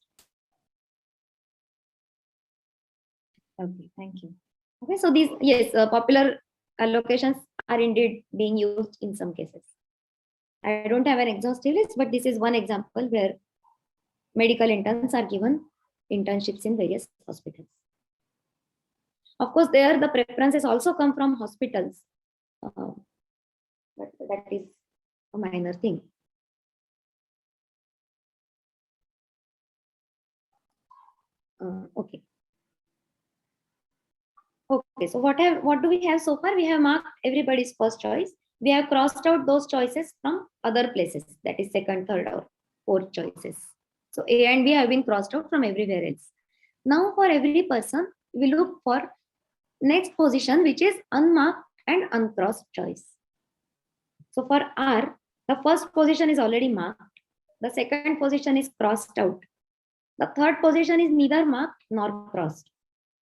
Okay, thank you. Okay, so these, yes, popular allocations are indeed being used in some cases. I don't have an exhaustive list, but this is one example where medical interns are given internships in various hospitals. Of course, there the preferences also come from hospitals, but that is a minor thing. Okay. Okay, so what do we have so far? We have marked everybody's first choice. We have crossed out those choices from other places, that is second, third, or fourth choices. So A and B have been crossed out from everywhere else. Now for every person, we look for next position, which is unmarked and uncrossed choice. So for R, the first position is already marked. The second position is crossed out. The third position is neither marked nor crossed.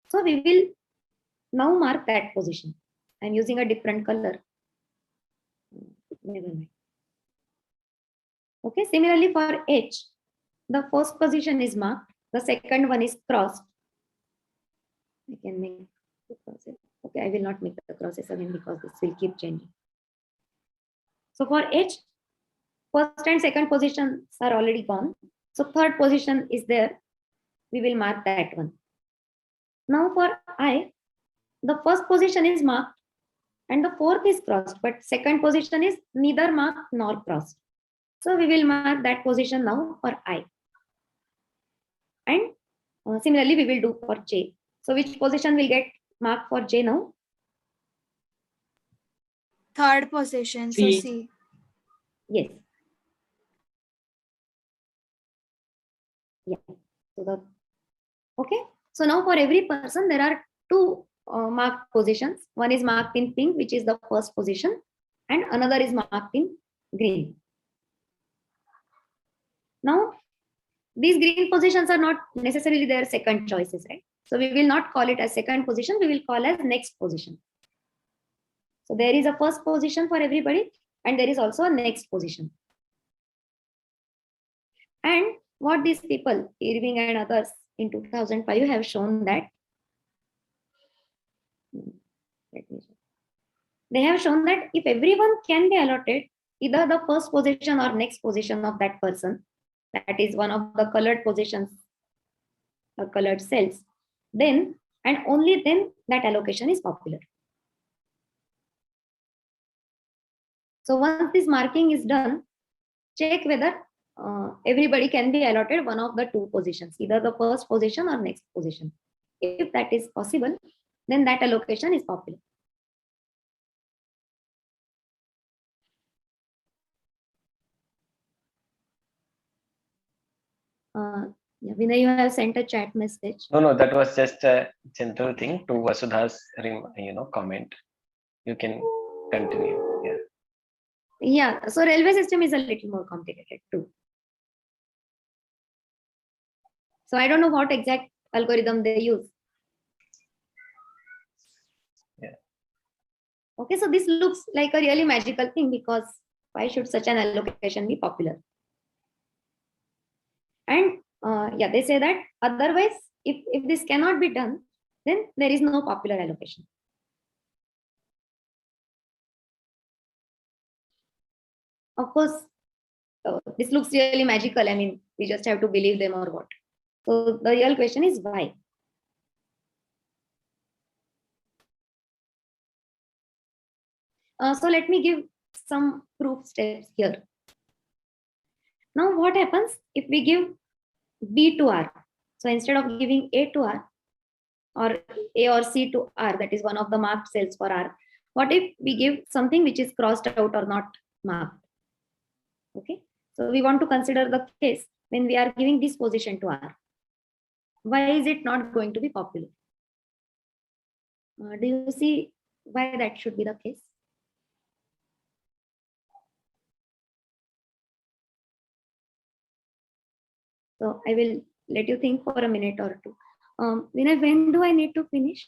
So we will now mark that position. I'm using a different color. Never mind. Okay, similarly for H, the first position is marked. The second one is crossed. I can make the crosses. Okay, I will not make the crosses again because this will keep changing. So for H, first and second positions are already gone. So third position is there. We will mark that one. Now for I, the first position is marked and the fourth is crossed, but second position is neither marked nor crossed. So we will mark that position now for I. And similarly, we will do for J. So which position will get marked for J now? Third position, so C. C. Yes. Yeah. So okay. So now for every person, there are two marked positions. One is marked in pink, which is the first position, and another is marked in green. Now, these green positions are not necessarily their second choices, right? So we will not call it as second position, we will call as next position. So there is a first position for everybody, and there is also a next position. And what these people, Irving and others in 2005 have shown that, they have shown that if everyone can be allotted either the first position or next position of that person, that is one of the colored positions, colored cells, then and only then that allocation is popular. So once this marking is done, check whether everybody can be allotted one of the two positions, either the first position or next position. If that is possible, then that allocation is popular. Yeah, Vinay, you have sent a chat message. No, that was just a general thing to Vasudha's, comment. You can continue. Yeah. Yeah, so railway system is a little more complicated too. So I don't know what exact algorithm they use. Yeah. Okay, so this looks like a really magical thing, because why should such an allocation be popular? And yeah, they say that otherwise, if this cannot be done, then there is no popular allocation. Of course, this looks really magical. I mean, we just have to believe them or what? So the real question is why? So let me give some proof steps here. Now what happens if we give B to R? So instead of giving A to R, or A or C to R, that is one of the marked cells for R, what if we give something which is crossed out or not marked? Okay, so we want to consider the case when we are giving this position to R. Why is it not going to be popular? Do you see why that should be the case? So I will let you think for a minute or two. Vinay, when do I need to finish?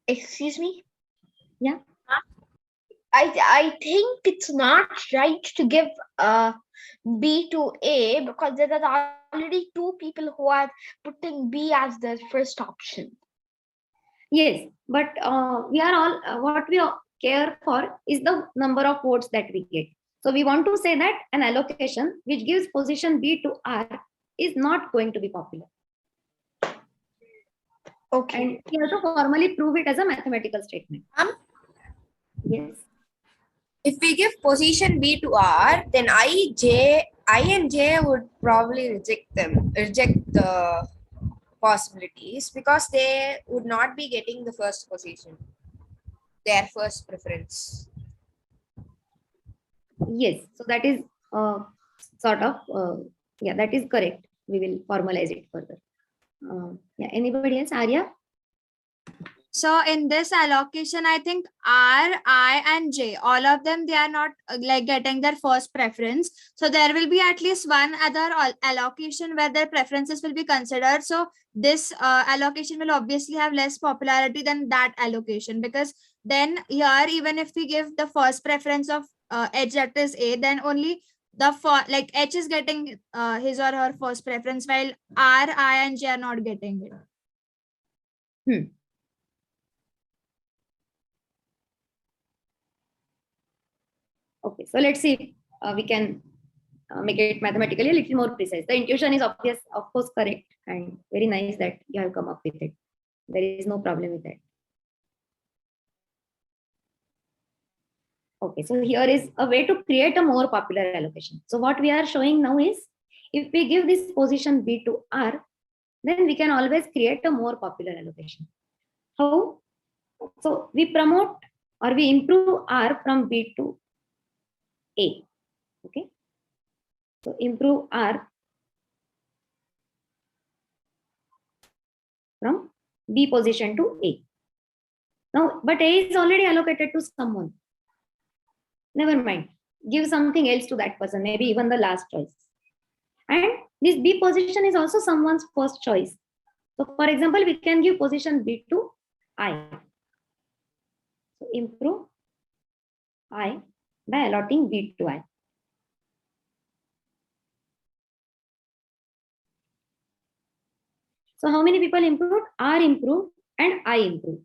Excuse me? Yeah. I think it's not right to give B to A, because there are already two people who are putting B as their first option. Yes, but we are all what we care for is the number of votes that we get. So we want to say that an allocation which gives position B to R is not going to be popular. Okay. And we have to formally prove it as a mathematical statement. Yes. If we give position B to R, then I and J would probably reject the possibilities, because they would not be getting the first position, their first preference. Yes, so that is sort of, yeah, that is correct. We will formalize it further. Yeah, anybody else? Arya? So in this allocation, I think R, I, and J, all of them, they are not like getting their first preference. So there will be at least one other allocation where their preferences will be considered. So this allocation will obviously have less popularity than that allocation, because then here, even if we give the first preference of H, that is A, then only the like H is getting his or her first preference, while R, I, and J are not getting it. Okay, so let's see if we can make it mathematically a little more precise. The intuition is obvious, of course, correct, and very nice that you have come up with it. There is no problem with that. Okay, so here is a way to create a more popular allocation. So what we are showing now is, if we give this position B to R, then we can always create a more popular allocation. How? So we promote or we improve R from B to A. Okay. So improve R from B position to A. Now, but A is already allocated to someone. Never mind. Give something else to that person, maybe even the last choice. And this B position is also someone's first choice. So for example, we can give position B to I. So improve I by allotting B to I. So how many people improved? R improved and I improved.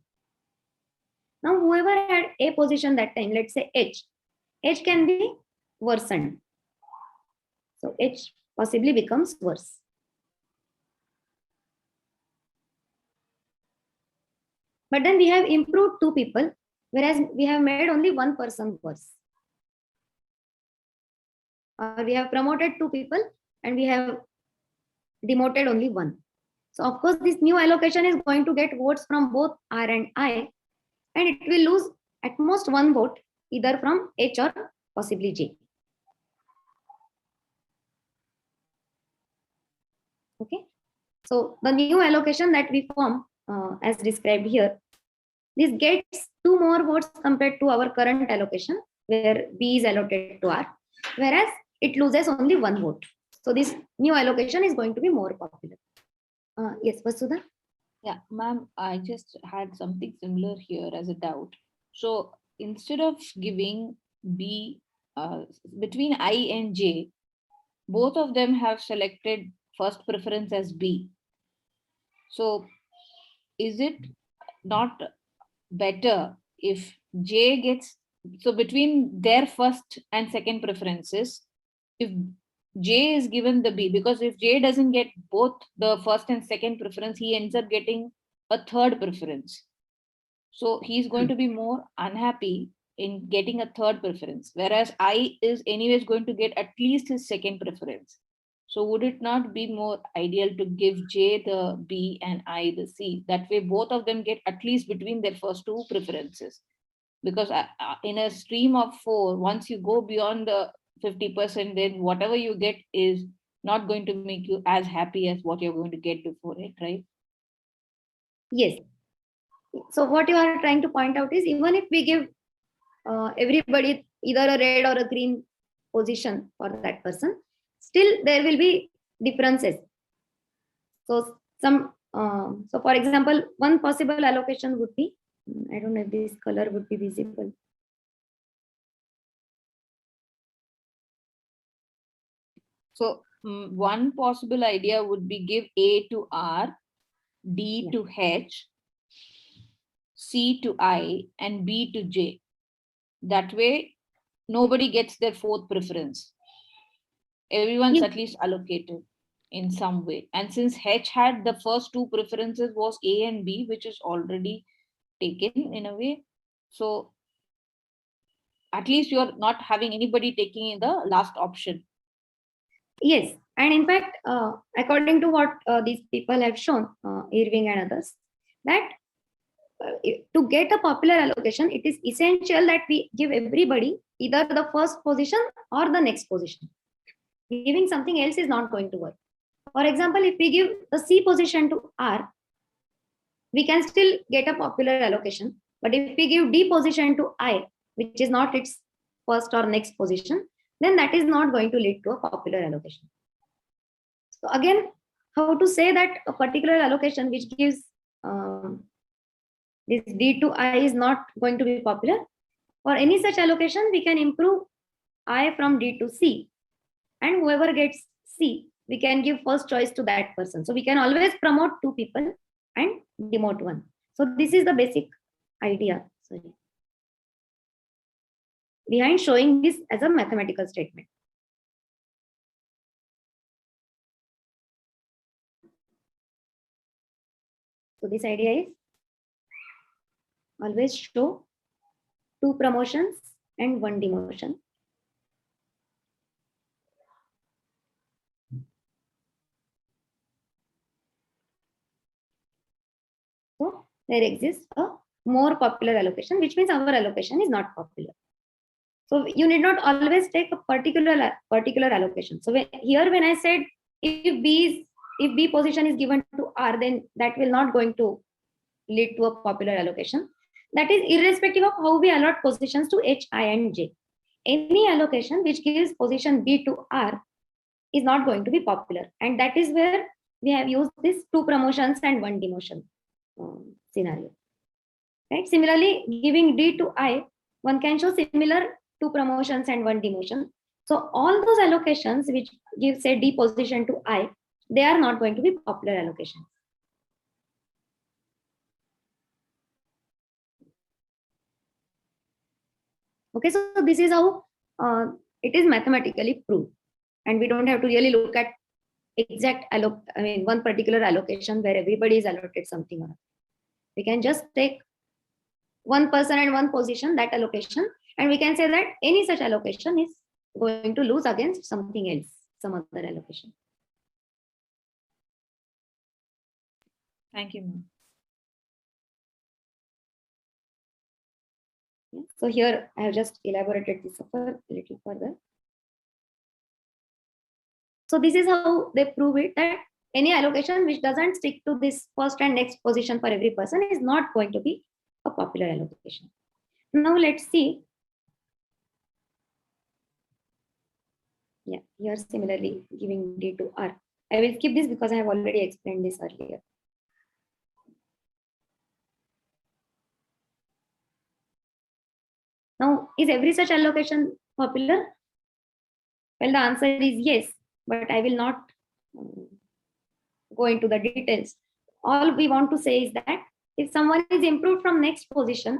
Now whoever had A position that time, let's say H can be worsened. So H possibly becomes worse. But then we have improved 2 people, whereas we have made only 1 person worse. Or we have promoted 2 people and we have demoted only 1. So of course, this new allocation is going to get votes from both R and I, and it will lose at most 1 vote, either from H or possibly J. Okay. So the new allocation that we form as described here, this gets 2 more votes compared to our current allocation where B is allotted to R, whereas it loses only 1 vote. So this new allocation is going to be more popular. Yes, Vasudha? Yeah, ma'am, I just had something similar here as a doubt. So instead of giving B between I and J, both of them have selected first preference as B. So is it not better if J gets, so between their first and second preferences, if J is given the B, because if J doesn't get both the first and second preference, he ends up getting a third preference. So he's going to be more unhappy in getting a third preference, whereas I is anyways going to get at least his second preference. So would it not be more ideal to give J the B and I the C? That way both of them get at least between their first 2 preferences. Because in a stream of 4, once you go beyond the 50%, then whatever you get is not going to make you as happy as what you're going to get before it, right? Yes. So what you are trying to point out is, even if we give everybody either a red or a green position for that person, still there will be differences. So some, so for example, one possible allocation would be, I don't know if this color would be visible. So one possible idea would be give A to R, D to H, C to I, and B to J. That way, nobody gets their 4th preference. Everyone's at least allocated in some way. And since H had the first 2 preferences was A and B, which is already taken in a way. So at least you're not having anybody taking in the last option. Yes, and in fact, according to what these people have shown, Irving and others, that to get a popular allocation, it is essential that we give everybody either the first position or the next position. Giving something else is not going to work. For example, if we give the C position to R, we can still get a popular allocation. But if we give D position to I, which is not its first or next position, then that is not going to lead to a popular allocation. So again, how to say that a particular allocation which gives this D to I is not going to be popular? For any such allocation, we can improve I from D to C, and whoever gets C, we can give first choice to that person. So we can always promote 2 people and demote 1. So this is the basic idea behind showing this as a mathematical statement. So this idea is always show 2 promotions and 1 demotion. So there exists a more popular allocation, which means our allocation is not popular. So you need not always take a particular allocation. So here when I said if B is if B position is given to R, then that will not going to lead to a popular allocation. That is irrespective of how we allot positions to H, I, and J. Any allocation which gives position B to R is not going to be popular. And that is where we have used this 2 promotions and 1 demotion scenario. Right? Similarly, giving D to I, one can show similar 2 promotions and 1 demotion. So all those allocations which give say D position to I, they are not going to be popular allocations. Okay, so this is how it is mathematically proved, and we don't have to really look at exact one particular allocation where everybody is allotted something or other. We can just take one person and one position, that allocation, and we can say that any such allocation is going to lose against something else, some other allocation. Thank you, ma'am. So here I have just elaborated this a little further. So this is how they prove it, that any allocation which doesn't stick to this first and next position for every person is not going to be a popular allocation. Now let's see. Yeah, here similarly giving D to R. I will skip this because I have already explained this earlier. Now, is every such allocation popular? Well, the answer is yes, but I will not go into the details. All we want to say is that if someone is improved from next position,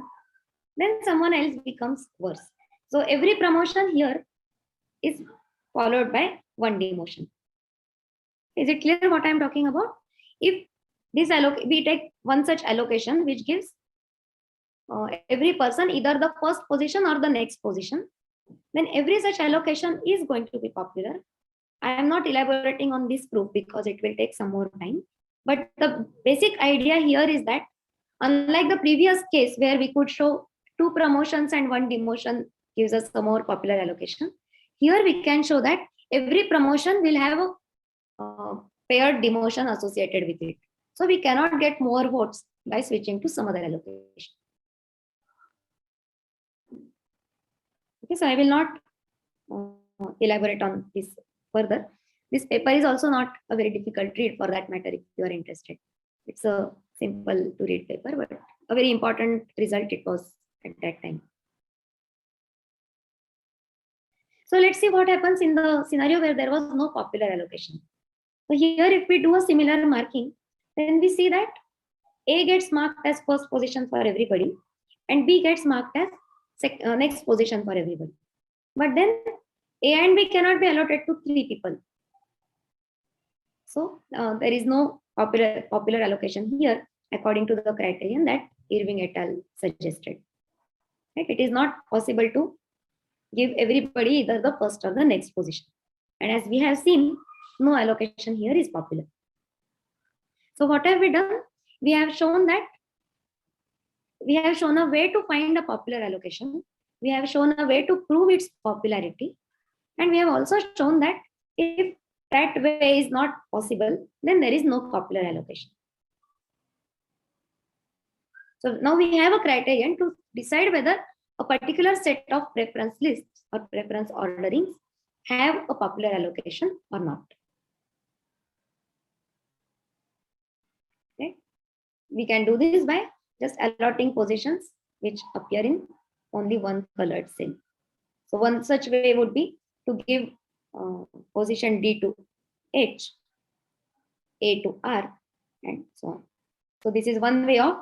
then someone else becomes worse. So every promotion here is followed by 1 demotion. Is it clear what I am talking about? If this we take one such allocation which gives every person either the first position or the next position, then every such allocation is going to be popular. I am not elaborating on this proof because it will take some more time. But the basic idea here is that unlike the previous case where we could show 2 promotions and 1 demotion gives us a more popular allocation, here we can show that every promotion will have a paired demotion associated with it. So we cannot get more votes by switching to some other allocation. Okay, so I will not elaborate on this further. This paper is also not a very difficult read for that matter if you are interested. It's a simple to read paper, but a very important result it was at that time. So let's see what happens in the scenario where there was no popular allocation. So here if we do a similar marking, then we see that A gets marked as first position for everybody and B gets marked as next position for everybody. But then A and B cannot be allotted to 3 people. So there is no popular allocation here according to the criterion that Irving et al. Suggested. Right? It is not possible to give everybody either the first or the next position. And as we have seen, no allocation here is popular. So what have we done? We have shown that we have shown a way to find a popular allocation. We have shown a way to prove its popularity. And we have also shown that if that way is not possible, then there is no popular allocation. So now we have a criterion to decide whether a particular set of preference lists or preference orderings have a popular allocation or not. Okay. We can do this by just allotting positions which appear in only one colored cell. So one such way would be to give position D to H, A to R, and so on. So this is one way of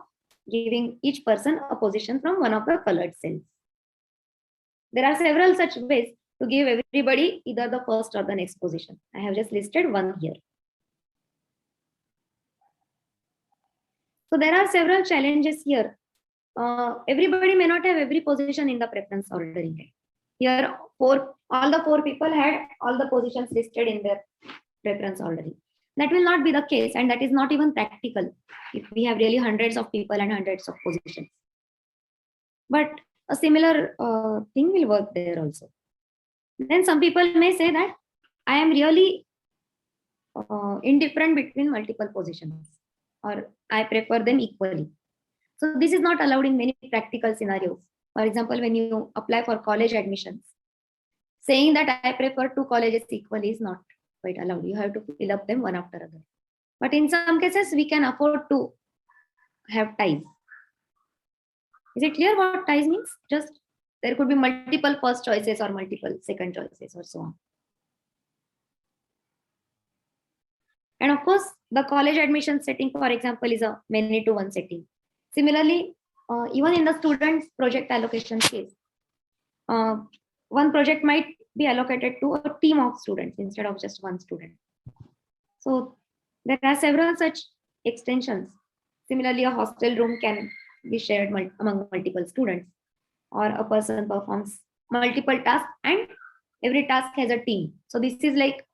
giving each person a position from one of the colored cells. There are several such ways to give everybody either the first or the next position. I have just listed one here. So there are several challenges here. Everybody may not have every position in the preference ordering. Here, all the 4 people had all the positions listed in their preference ordering. That will not be the case, and that is not even practical if we have really hundreds of people and hundreds of positions. But a similar thing will work there also. Then some people may say that I am really indifferent between multiple positions, or I prefer them equally. So this is not allowed in many practical scenarios. For example, when you apply for college admissions, saying that I prefer two colleges equally is not quite allowed. You have to fill up them one after other. But in some cases, we can afford to have ties. Is it clear what ties means? Just there could be multiple first choices or multiple second choices or so on. And of course, the college admission setting, for example, is a many to one setting. Similarly, even in the student's project allocation case, one project might be allocated to a team of students instead of just one student. So there are several such extensions. Similarly, a hostel room can be shared among multiple students, or a person performs multiple tasks and every task has a team. So this is like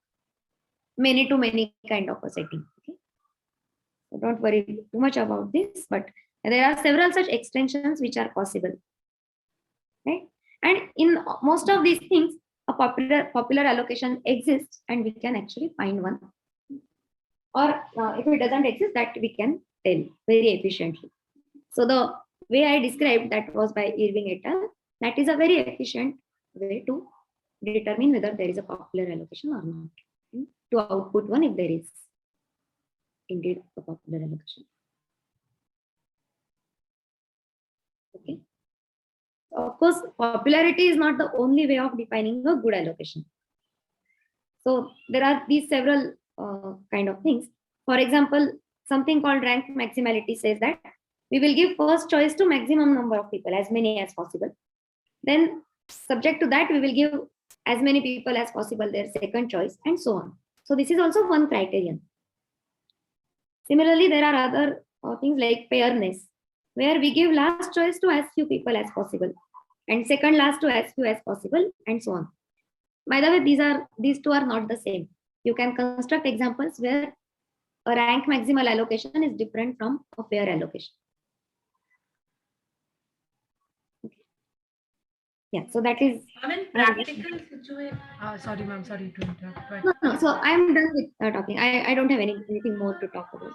many to many kind of a setting. Okay? So don't worry too much about this, but there are several such extensions which are possible. Right? And in most of these things, a popular allocation exists and we can actually find one. Or if it doesn't exist, that we can tell very efficiently. So the way I described, that was by Irving et al. That is a very efficient way to determine whether there is a popular allocation or not. To output one if there is indeed a popular allocation. Okay. Of course, popularity is not the only way of defining a good allocation. So there are these several kind of things. For example, something called rank maximality says that we will give first choice to maximum number of people, as many as possible. Then subject to that, we will give as many people as possible their second choice, and so on. So this is also one criterion. Similarly, there are other things like fairness, where we give last choice to as few people as possible and second last to as few as possible, and so on. By the way, these two are not the same. You can construct examples where a rank maximal allocation is different from a fair allocation. Okay. Yeah, so that is. I mean, practical situation. Sorry, ma'am. Sorry to interrupt. But No. So I'm done with talking. I don't have anything more to talk about.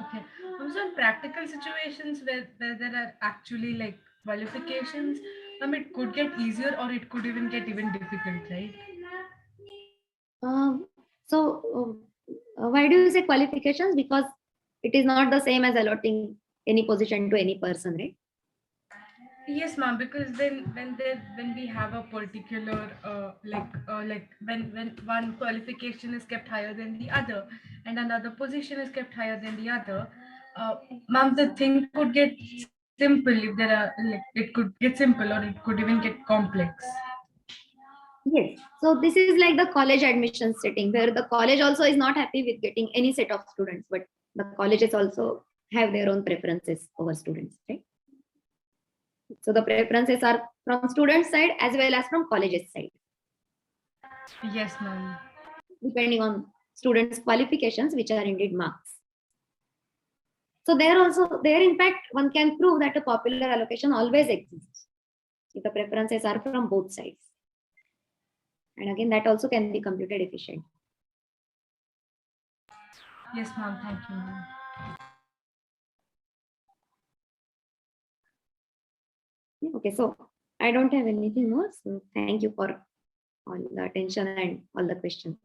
Okay. Also, in practical situations where there are actually like qualifications, it could get easier or it could even get even difficult, right? Why do you say qualifications? Because it is not the same as allotting any position to any person, right? Yes, ma'am. Because then when we have a particular like when one qualification is kept higher than the other and another position is kept higher than the other, ma'am, the thing could get simple if there are like it could get simple or it could even get complex. Yes. So this is like the college admission setting, where the college also is not happy with getting any set of students, but the colleges also have their own preferences over students, right? So the preferences are from student side as well as from colleges side. Yes, ma'am. Depending on students' qualifications, which are indeed marks. So there in fact, one can prove that a popular allocation always exists if the preferences are from both sides. And again, that also can be computed efficient. Yes, ma'am. Thank you, ma'am. Okay, so I don't have anything more. So thank you for all the attention and all the questions.